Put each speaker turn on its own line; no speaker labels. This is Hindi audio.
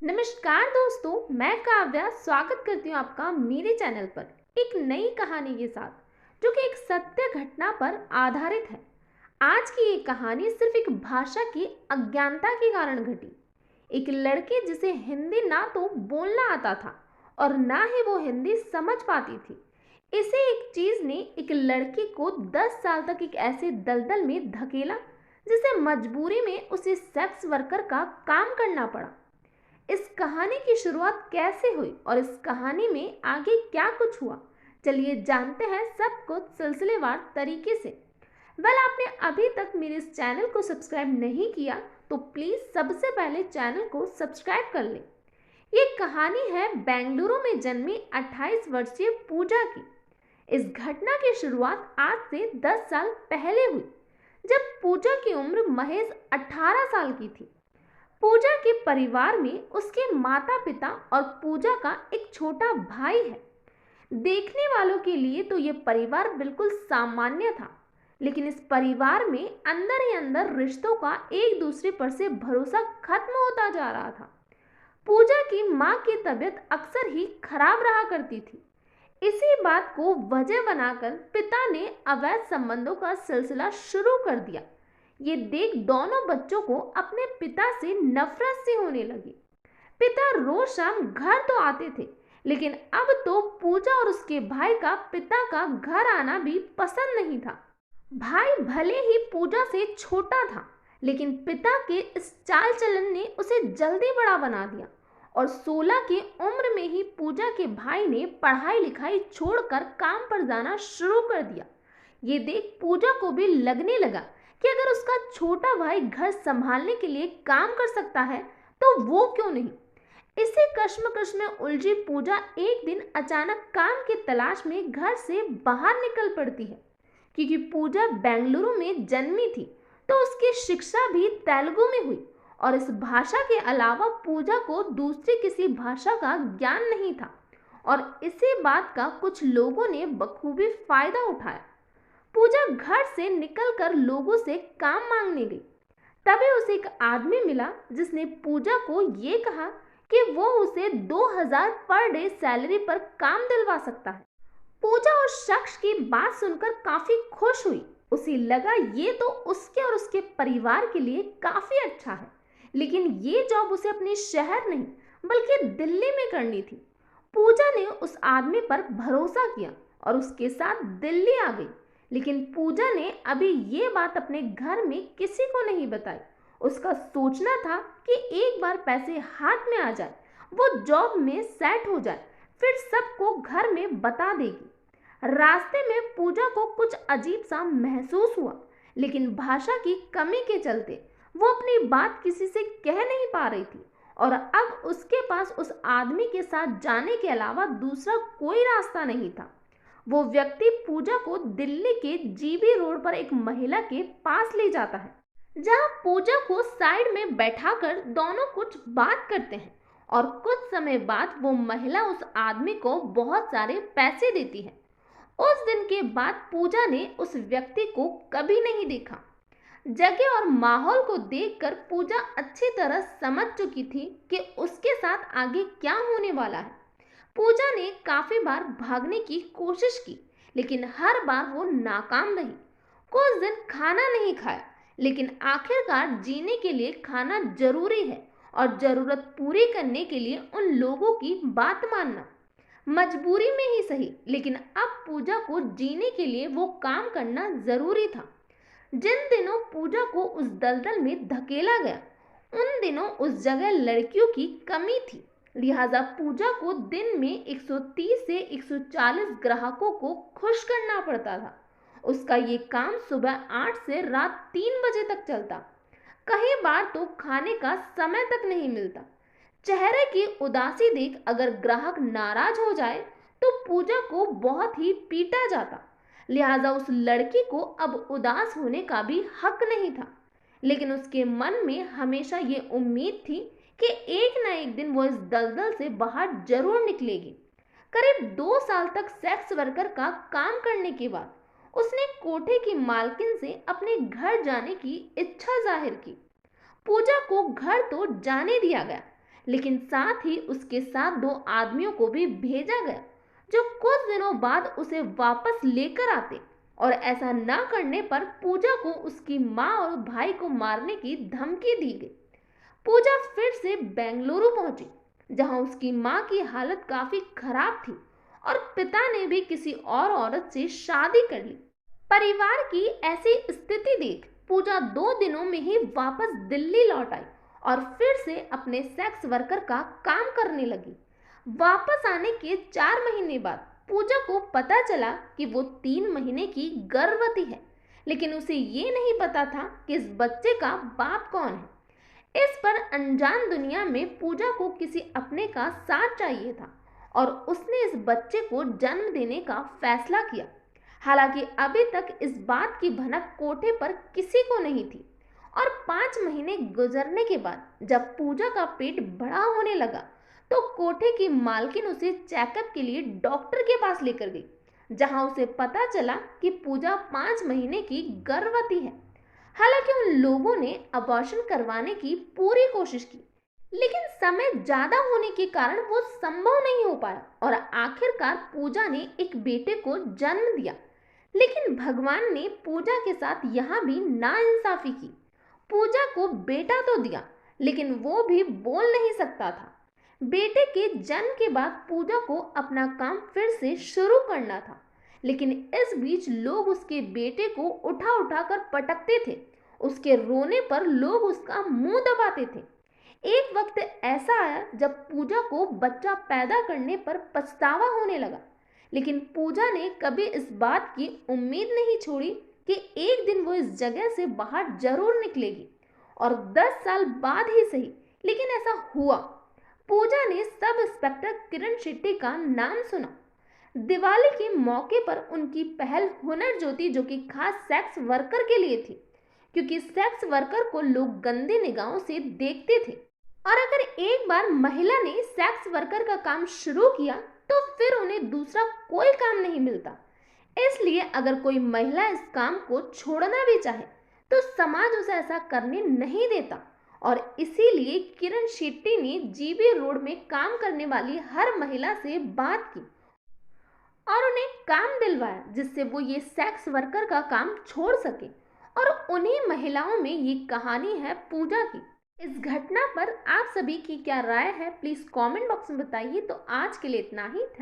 नमस्कार दोस्तों, मैं काव्या स्वागत करती हूँ आपका मेरे चैनल पर एक नई कहानी के साथ जो कि एक सत्य घटना पर आधारित है। आज की ये कहानी सिर्फ एक भाषा की अज्ञानता के कारण घटी। एक लड़के जिसे हिंदी ना तो बोलना आता था और ना ही वो हिंदी समझ पाती थी। इसे एक चीज ने एक लड़के को 10 साल तक एक ऐसे दलदल में धकेला जिसे मजबूरी में उसे सेक्स वर्कर का काम करना पड़ा। इस कहानी की शुरुआत कैसे हुई और इस कहानी में आगे क्या कुछ हुआ, चलिए जानते हैं सब कुछ सिलसिलेवार तरीके से। आपने अभी तक मेरे इस चैनल को सब्सक्राइब नहीं किया तो प्लीज सबसे पहले चैनल को सब्सक्राइब कर लें। ये कहानी है बेंगलुरु में जन्मी 28 वर्षीय पूजा की। इस घटना की शुरुआत आज से 10 साल पहले हुई, जब पूजा की उम्र महज 18 साल की थी। पूजा के परिवार में उसके माता पिता और पूजा का एक छोटा भाई है। देखने वालों के लिए तो यह परिवार बिल्कुल सामान्य था, लेकिन इस परिवार में अंदर ही अंदर रिश्तों का एक दूसरे पर से भरोसा खत्म होता जा रहा था। पूजा की माँ की तबीयत अक्सर ही खराब रहा करती थी। इसी बात को वजह बनाकर पिता ने अवैध संबंधों का सिलसिला शुरू कर दिया। ये देख दोनों बच्चों को अपने पिता से नफरत सी होने लगी। पिता रोज शाम घर तो आते थे, लेकिन अब तो पूजा और उसके भाई का पिता का घर आना भी पसंद नहीं था। भाई भले ही पूजा से छोटा था, लेकिन पिता के इस चाल चलन ने उसे जल्दी बड़ा बना दिया और 16 की उम्र में ही पूजा के भाई ने पढ़ाई लिखाई छोड़कर काम पर जाना शुरू कर दिया। ये देख पूजा को भी लगने लगा कि अगर उसका छोटा भाई घर संभालने के लिए काम कर सकता है तो वो क्यों नहीं। इसी कश्मकश में उलझी पूजा एक दिन अचानक काम की तलाश में घर से बाहर निकल पड़ती है। क्योंकि पूजा बेंगलुरु में जन्मी थी तो उसकी शिक्षा भी तेलुगु में हुई और इस भाषा के अलावा पूजा को दूसरी किसी भाषा का ज्ञान नहीं था और इसी बात का कुछ लोगों ने बखूबी फायदा उठाया। पूजा घर से निकलकर लोगों से काम मांगने गई। तभी उसे एक आदमी मिला जिसने पूजा को ये कहा कि वो उसे 2000 पर डे सैलरी पर काम दिलवा सकता है। पूजा उस शख्स की बात सुनकर काफी खुश हुई। उसे लगा ये तो उसके और उसके परिवार के लिए काफी अच्छा है, लेकिन ये जॉब उसे अपने शहर नहीं बल्कि दिल्ली में करनी थी। पूजा ने उस आदमी पर भरोसा किया और उसके साथ दिल्ली आ गई, लेकिन पूजा ने अभी ये बात अपने घर में किसी को नहीं बताई। उसका सोचना था कि एक बार पैसे हाथ में आ जाए, वो जॉब में सेट हो जाए, फिर सबको घर में बता देगी। रास्ते में पूजा को कुछ अजीब सा महसूस हुआ, लेकिन भाषा की कमी के चलते वो अपनी बात किसी से कह नहीं पा रही थी और अब उसके पास उस आदमी के साथ जाने के अलावा दूसरा कोई रास्ता नहीं था। वो व्यक्ति पूजा को दिल्ली के जीबी रोड पर एक महिला के पास ले जाता है, जहां पूजा को साइड में बैठाकर दोनों कुछ बात करते हैं और कुछ समय बाद वो महिला उस आदमी को बहुत सारे पैसे देती है। उस दिन के बाद पूजा ने उस व्यक्ति को कभी नहीं देखा। जगह और माहौल को देखकर पूजा अच्छी तरह समझ चुकी थी कि उसके साथ आगे क्या होने वाला है। पूजा ने काफी बार भागने की कोशिश की, लेकिन हर बार वो नाकाम रही। कुछ दिन खाना नहीं खाया, लेकिन आखिरकार जीने के लिए खाना जरूरी है और जरूरत पूरी करने के लिए उन लोगों की बात मानना मजबूरी में ही सही, लेकिन अब पूजा को जीने के लिए वो काम करना जरूरी था। जिन दिनों पूजा को उस दलदल में धकेला गया, उन दिनों उस जगह लड़कियों की कमी थी, लिहाजा पूजा को दिन में 130 से 140 ग्राहकों को खुश करना पड़ता था। उसका ये काम सुबह 8 से रात 3 बजे तक चलता। कई बार तो खाने का समय तक नहीं मिलता। चेहरे की उदासी देख अगर ग्राहक नाराज हो जाए तो पूजा को बहुत ही पीटा जाता, लिहाजा उस लड़की को अब उदास होने का भी हक नहीं था। लेकिन उसके मन में हमेशा ये उम्मीद थी कि एक ना एक दिन वो इस दलदल से बाहर जरूर निकलेगी। करीब 2 साल तक सेक्स वर्कर का काम करने के बाद उसने कोठे की मालकिन से अपने घर जाने की इच्छा जाहिर की। पूजा को घर तो जाने दिया गया, लेकिन साथ ही उसके साथ दो आदमियों को भी भेजा गया जो कुछ दिनों बाद उसे वापस लेकर आते, और ऐसा न करने पर पूजा को उसकी माँ और भाई को मारने की धमकी दी गई। पूजा फिर से बेंगलुरु पहुंची, जहां उसकी मां की हालत काफी खराब थी और पिता ने भी किसी और औरत से शादी कर ली। परिवार की ऐसी स्थिति देख पूजा 2 दिनों में ही वापस दिल्ली लौट आई और फिर से अपने सेक्स वर्कर का काम करने लगी। वापस आने के 4 महीने बाद पूजा को पता चला कि वो 3 महीने की गर्भवती है, लेकिन उसे ये नहीं पता था कि इस बच्चे का बाप कौन है। इस पर अनजान दुनिया में पूजा को किसी अपने का साथ चाहिए था और उसने इस बच्चे को जन्म देने का फैसला किया। हालांकि अभी तक इस बात की भनक कोठे पर किसी को नहीं थी, और 5 महीने गुजरने के बाद जब पूजा का पेट बड़ा होने लगा तो कोठे की मालकिन उसे चेकअप के लिए डॉक्टर के पास लेकर गई, जहां उसे पता चला कि पूजा 5 महीने की गर्भवती है। हालांकि उन लोगों ने अबॉर्शन करवाने की पूरी कोशिश की, लेकिन समय ज्यादा होने के कारण वो संभव नहीं हो पाया और आखिरकार पूजा ने एक बेटे को जन्म दिया। लेकिन भगवान ने पूजा के साथ यहाँ भी नाइंसाफी की। पूजा को बेटा तो दिया, लेकिन वो भी बोल नहीं सकता था। बेटे के जन्म के बाद पूजा को अपना काम फिर से शुरू करना था, लेकिन इस बीच लोग उसके बेटे को उठा उठा कर पटकते थे। उसके रोने पर लोग उसका मुंह दबाते थे। एक वक्त ऐसा आया जब पूजा को बच्चा पैदा करने पर पछतावा होने लगा, लेकिन पूजा ने कभी इस बात की उम्मीद नहीं छोड़ी कि एक दिन वो इस जगह से बाहर जरूर निकलेगी। और 10 साल बाद ही सही, लेकिन ऐसा हुआ। पूजा ने सब इंस्पेक्टर किरण शेट्टी का नाम सुना। दिवाली के मौके पर उनकी पहल हुनर ज्योति, जो कि खास सेक्स वर्कर के लिए थी, क्योंकि सेक्स वर्कर को लोग गंदी निगाहों से देखते थे, और अगर एक बार महिला ने सेक्स वर्कर का काम शुरू किया तो फिर उन्हें दूसरा कोई काम नहीं मिलता। इसलिए अगर कोई महिला इस काम को छोड़ना भी चाहे तो समाज उसे ऐसा करने नहीं देता, और इसीलिए किरण शेट्टी ने जीबी रोड में काम करने वाली हर महिला से बात की और उन्हें काम दिलवाया, जिससे वो ये सेक्स वर्कर का काम छोड़ सके। और उन्हीं महिलाओं में ये कहानी है पूजा की। इस घटना पर आप सभी की क्या राय है, प्लीज कमेंट बॉक्स में बताइए। तो आज के लिए इतना ही। Thank you.